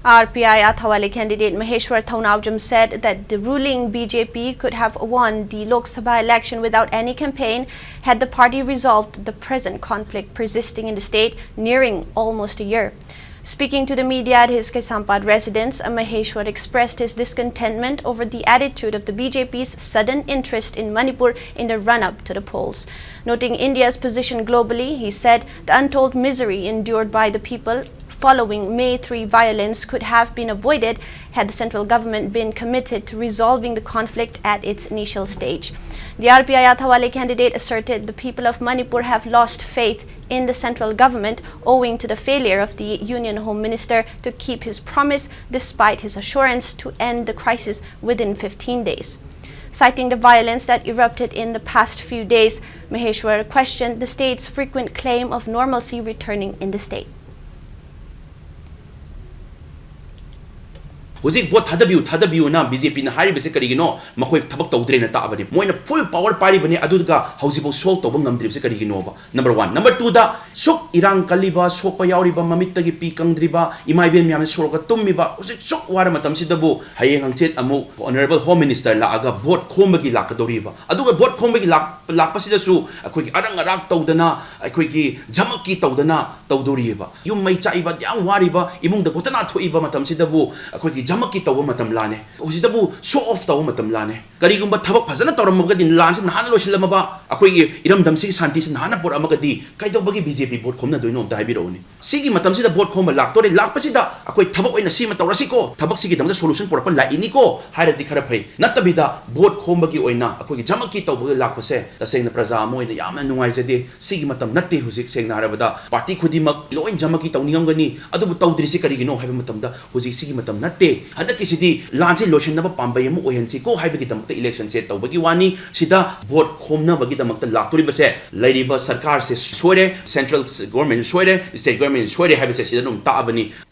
RPI Athawale candidate Maheshwar Thaunawjam said that the ruling BJP could have won the Lok Sabha election without any campaign had the party resolved the present conflict persisting in the state nearing almost a year. Speaking to the media at his Kaisampad residence, Maheshwar expressed his discontentment over the attitude of the BJP's sudden interest in Manipur in the run-up to the polls. Noting India's position globally, he said the untold misery endured by the people following May 3 violence could have been avoided had the central government been committed to resolving the conflict at its initial stage. The RPI Athawale candidate asserted the people of Manipur have lost faith in the central government owing to the failure of the Union Home Minister to keep his promise despite his assurance to end the crisis within 15 days. Citing the violence that erupted in the past few days, Maheshwar questioned the state's frequent claim of normalcy returning in the state. Hujik vote thadabiu na BJP na hari bese karigino makoi thabak tawdre na taabani moina full power pari bani aduga hausibo solve tawba ngamdri bese karigino ba number 1 number 2 da sok irang kaliba sokpa yauriba mamittagi pi kangdriba imaiben myam soroga tummiba hujik sok wara matam sidabu hayeng hangchet amu honorable home minister la aga vote khombagi lakadoriba aduga vote khombagi lakpasida su akoi arang arak tawdana akoi ki jamaki tawdana tawdoriba yum mai chaiba yang wariba imungda gotana thoiba matam sidabu akoi ki jamaki tawa matam lane usidabu show off tawa matam lane karigumba thabak phajana tawramagadi lanse nahana losillamaba akoi iramdam si santi se nahana por amagadi kaidobagi BJP vote khomna doino amta haibironi sigi matam sida vote khomba laktore lakpasida akoi thabak oina sima tawrasiko thabak sigi damda solution porapa la iniko hairadi khara phai natabida vote khombagi oina akoi jamaki tawba lakpase tasengna praja moina yamna nungaijade sigi matam natte hujik sengna harabada party khudimak loin jamaki tawningam adubu tawdrisi karigino haiba matamda hujik sigi matam natte hadaki sidi lanse lotion na pambay mo ohensi ko haiba gidamakta election set tawbagi wani sida vote khomna bagi damakta laktori base lairiba sarkar se soire central government soire state government soire haiba se sida num taabani